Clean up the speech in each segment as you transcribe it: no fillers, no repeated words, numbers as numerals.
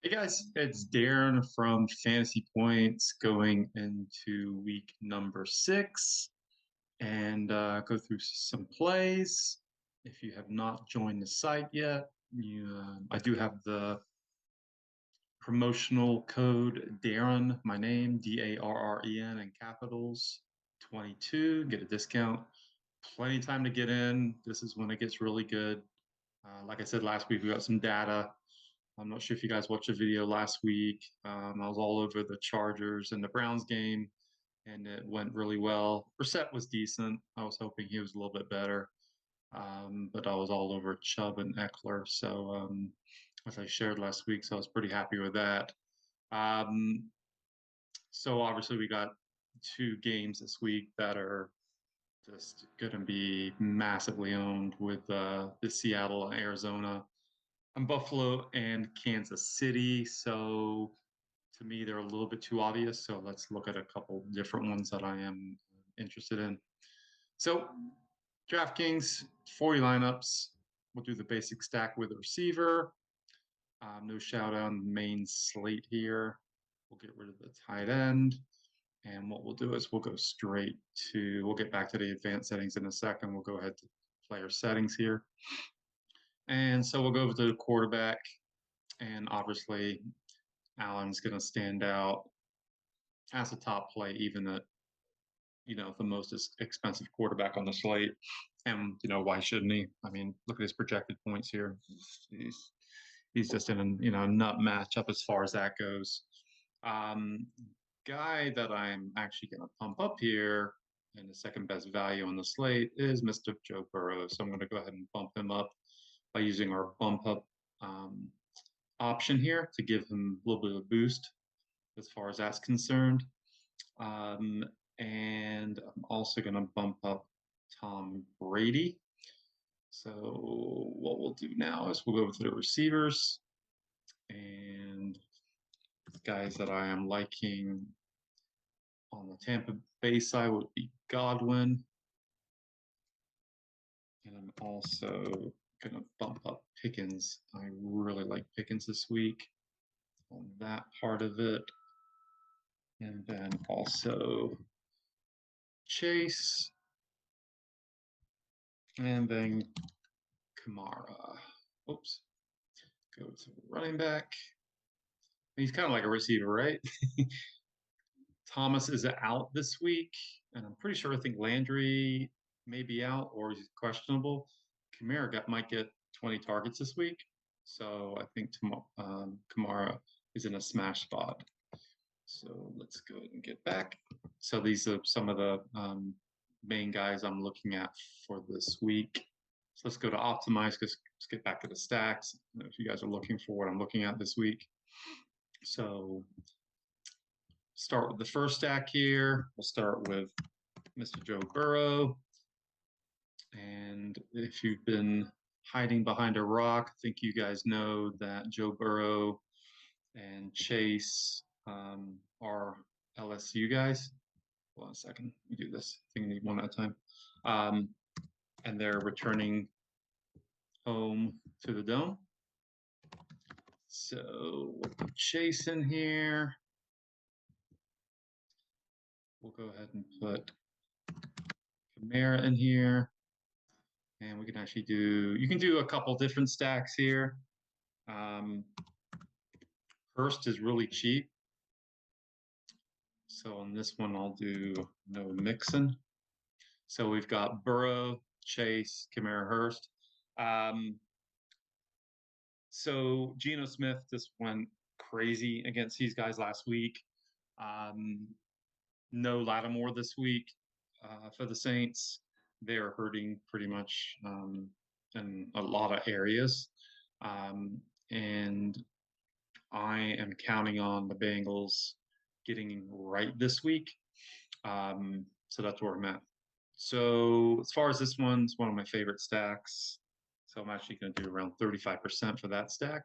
Hey guys, it's Darren from Fantasy Points going into week number 6 and go through some plays. If you have not joined the site yet, I do have the promotional code Darren, my name, Darren in capitals, 22, get a discount. Plenty of time to get in. This is when it gets really good. Like I said last week, we got some data. I'm not sure if you guys watched the video last week. I was all over the Chargers and the Browns game, and it went really well. Brissett was decent. I was hoping he was a little bit better, but I was all over Chubb and Eckler. So, as I shared last week, so I was pretty happy with that. Um, so obviously we got 2 games this week that are just going to be massively owned with the Seattle and Arizona. I'm Buffalo and Kansas City, so to me they're a little bit too obvious. So let's look at a couple different ones that I am interested in. So DraftKings 40 lineups. We'll do the basic stack with a receiver. No shout out on the main slate here. We'll get rid of the tight end. And what we'll do is we'll get back to the advanced settings in a second. We'll go ahead to player settings here. And so we'll go over to the quarterback. And obviously, Allen's going to stand out as a top play, even at the most expensive quarterback on the slate. And why shouldn't he? I mean, look at his projected points here. He's he's just in a nut matchup as far as that goes. Um, Guy that I'm actually going to pump up here and the second best value on the slate is Mr. Joe Burrow. So I'm going to go ahead and bump him up by using our bump up um, option here to give him a little bit of a boost as far as that's concerned. Um, and I'm also going to bump up Tom Brady. So what we'll do now is we'll go to the receivers and guys that I am liking on the Tampa Bay side would be Godwin. And I'm also going to bump up Pickens. I really like Pickens this week on that part of it. And then also Chase. And then Kamara. Oops. Go to running back. He's kind of like a receiver, right? Thomas is out this week, and I'm pretty sure I think Landry may be out or he's questionable. Might get 20 targets this week, so I think Kamara is in a smash spot. So let's go ahead and get back. So these are some of the main guys I'm looking at for this week. So let's go to optimize because let's get back to the stacks. If you guys are looking for what I'm looking at this week. So start with the first stack here. We'll start with Mr. Joe Burrow. And if you've been hiding behind a rock, I think you guys know that Joe Burrow and Chase are LSU guys. Hold on a second. We do this. I think I need one at a time. And they're returning home to the dome. So we'll put Chase in here. We'll go ahead and put Kamara in here. And we can actually you can do a couple different stacks here. Hurst is really cheap. So on this one, I'll do no Mixon. So we've got Burrow, Chase, Kamara, Hurst. So Geno Smith just went crazy against these guys last week. No Lattimore this week for the Saints. They're hurting pretty much in a lot of areas. And I am counting on the Bengals getting right this week. So that's where I'm at. So as far as this one, it's one of my favorite stacks. So I'm actually going to do around 35% for that stack.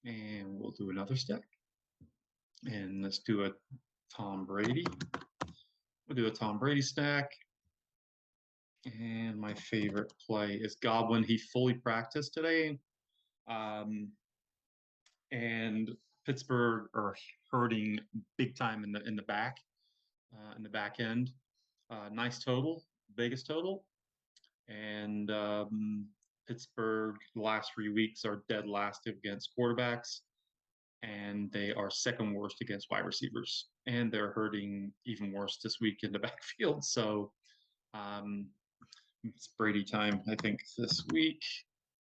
And we'll do another stack. And let's do a Tom Brady. We'll do a Tom Brady stack. And my favorite play is Godwin. He fully practiced today. and Pittsburgh are hurting big time in the back in the back end. Nice total, Vegas total, and Pittsburgh the last 3 weeks are dead last against quarterbacks, and they are second worst against wide receivers, and they're hurting even worse this week in the backfield. So um, it's Brady time, I think, this week.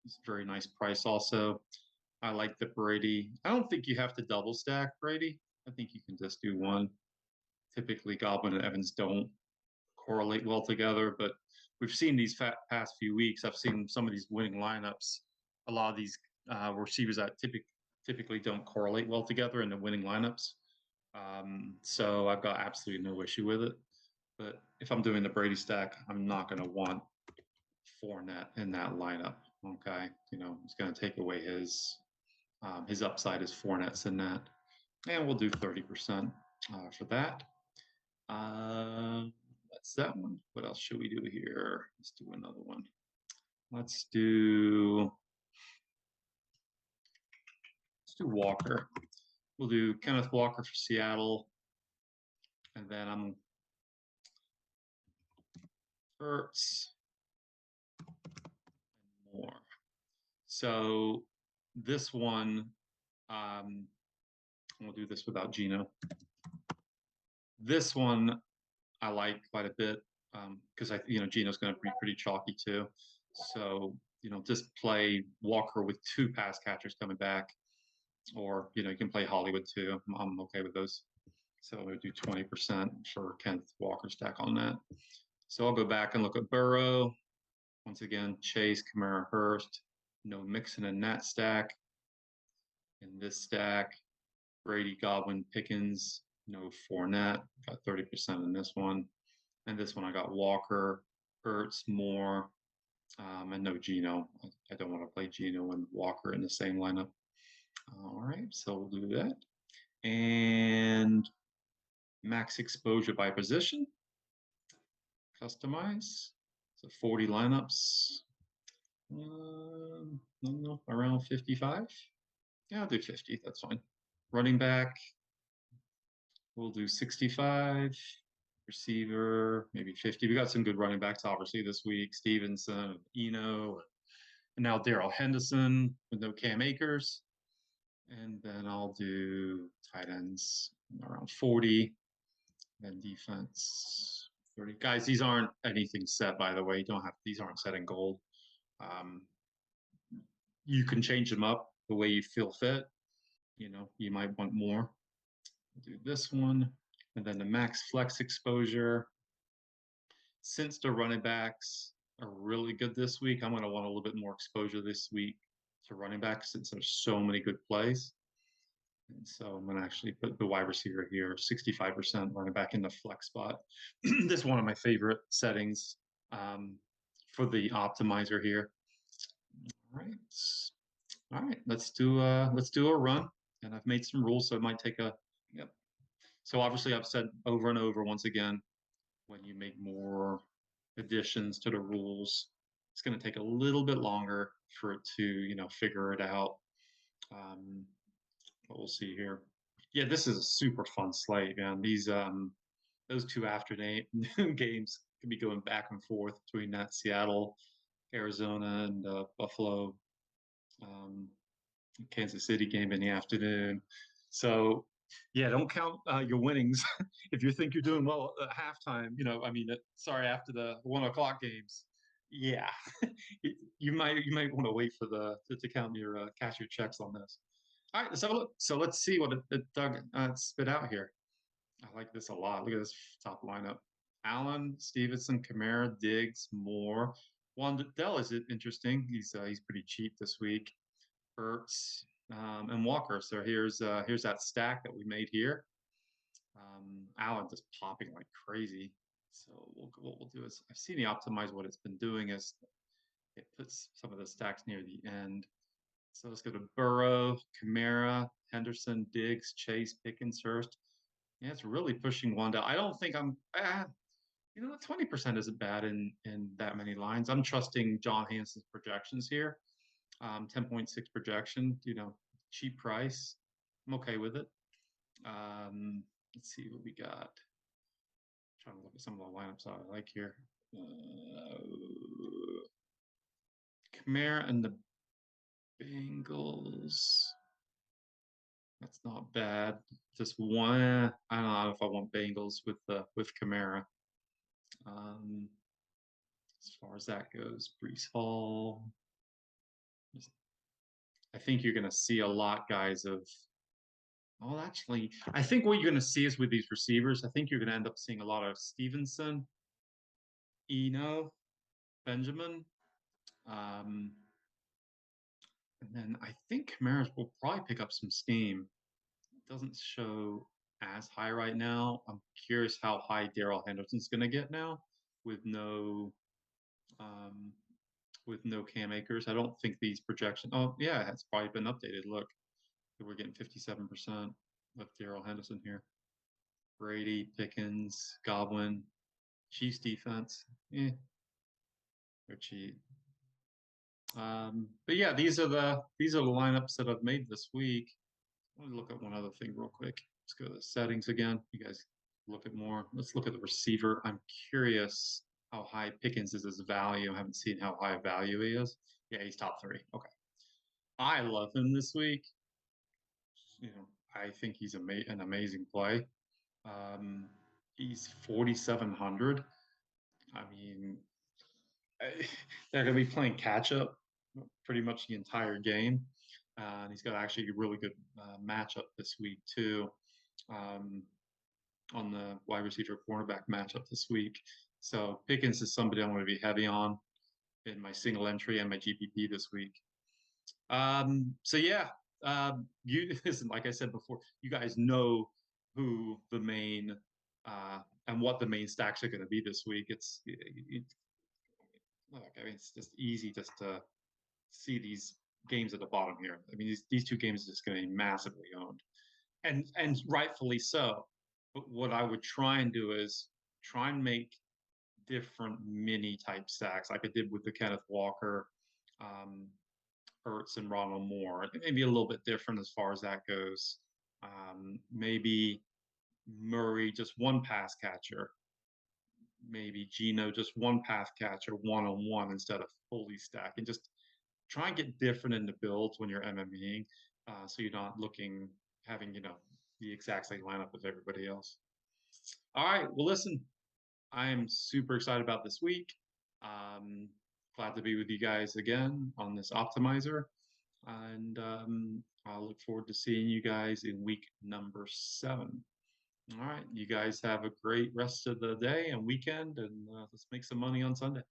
It's a very nice price also. I like the Brady. I don't think you have to double stack Brady. I think you can just do one. Typically, Godwin and Evans don't correlate well together, but we've seen these past few weeks. I've seen some of these winning lineups. A lot of these receivers that typically don't correlate well together in the winning lineups. So I've got absolutely no issue with it. But if I'm doing the Brady stack, I'm not going to want Fournette in that lineup. Okay, it's going to take away his upside is Fournette's in that, and we'll do 30% for that. Uh, that's that one. What else should we do here? Let's do another one. Let's do Walker. We'll do Kenneth Walker for Seattle, and then I'm Hurts and more. So this one, we'll do this without Gino. This one I like quite a bit because Gino's going to be pretty chalky too. So just play Walker with two pass catchers coming back, or you can play Hollywood too. I'm okay with those. So we'll do 20% for Kenneth Walker stack on that. So I'll go back and look at Burrow. Once again, Chase, Kamara, Hurst. No Mixon in that stack. In this stack, Brady, Godwin, Pickens. No Fournette. Got 30% in this one. And this one I got Walker, Hurts, Moore, and no Gino. I don't want to play Gino and Walker in the same lineup. All right, so we'll do that. And max exposure by position. Customize. So 40 lineups. No, around 55. Yeah, I'll do 50. That's fine. Running back. We'll do 65. Receiver, maybe 50. We got some good running backs, obviously, this week. Stevenson, Eno, and now Darrell Henderson with no Cam Akers. And then I'll do tight ends around 40. Then defense 30. Guys, these aren't anything set, by the way. You don't have these aren't set in gold. You can change them up the way you feel fit. You might want more. I'll do this one. And then the max flex exposure. Since the running backs are really good this week, I'm going to want a little bit more exposure this week to running backs since there's so many good plays. And so I'm going to actually put the wide receiver here, 65% running back in the flex spot. This is one of my favorite settings for the optimizer here. All right. Let's do a run. And I've made some rules, so it might take a yep. So obviously I've said over and over once again, when you make more additions to the rules, it's going to take a little bit longer for it to figure it out. But we'll see here. Yeah, this is a super fun slate, man. These those two afternoon games can be going back and forth between that Seattle, Arizona, and Buffalo, Kansas City game in the afternoon. So yeah, don't count your winnings if you think you're doing well at halftime. Sorry, after the 1 o'clock games. Yeah, you might want to wait for to count your cash your checks on this. All right, let's have a look. So let's see what it spit out here. I like this a lot. Look at this top lineup: Allen, Stevenson, Kamara, Diggs, Moore. Wandell is interesting. He's pretty cheap this week. Hurts, and Walker. So here's that stack that we made here. Allen just popping like crazy. So what we'll do is I've seen the optimize. What it's been doing is it puts some of the stacks near the end. So let's go to Burrow, Kamara, Henderson, Diggs, Chase, Pickens, Hurst. Yeah, it's really pushing one down. I don't think I'm. 20% isn't bad in that many lines. I'm trusting John Hanson's projections here. 10.6 projection. cheap price. I'm okay with it. Let's see what we got. Trying to look at some of the lineups I like here. Kamara and the Bengals. That's not bad. Just one. I don't know if I want Bengals with Kamara. Um, as far as that goes, Brees Hall. I think you're going to see a lot, guys, of. Oh, actually, I think what you're going to see is with these receivers, I think you're going to end up seeing a lot of Stevenson, Eno, Benjamin. Um, and then I think Kamara will probably pick up some steam. It doesn't show as high right now. I'm curious how high Daryl Henderson's going to get now with no um, Cam Akers. I don't think these projections. Oh yeah, it's probably been updated. Look, we're getting 57% of Daryl Henderson here. Brady, Pickens, Godwin, Chiefs defense. They're cheap. But yeah, these are the lineups that I've made this week. Let me look at one other thing real quick. Let's go to the settings again. You guys look at more. Let's look at the receiver. I'm curious how high Pickens is as value. I haven't seen how high value he is. Yeah, he's top 3. Okay. I love him this week. I think he's an amazing play. Um, he's 4,700. I mean, they're going to be playing catch up pretty much the entire game. And he's got actually a really good matchup this week, too, on the wide receiver cornerback matchup this week. So Pickens is somebody I'm going to be heavy on in my single entry and my GPP this week. So yeah, you listen, like I said before, you guys know who the main and what the main stacks are going to be this week. Look, I mean, it's just easy just to see these games at the bottom here. I mean, these two games are just going to be massively owned, and rightfully so. But what I would try and do is try and make different mini type stacks, like I did with the Kenneth Walker, um, Hurts, and Ronald Moore. Maybe a little bit different as far as that goes. Maybe Murray just one pass catcher, maybe Gino just one pass catcher one-on-one instead of fully stack, and just try and get different in the builds when you're MMEing, so you're not having the exact same lineup as everybody else. All right, well listen, I am super excited about this week. Um, Glad to be with you guys again on this optimizer, and I look forward to seeing you guys in week number 7. All right. You guys have a great rest of the day and weekend, and let's make some money on Sunday.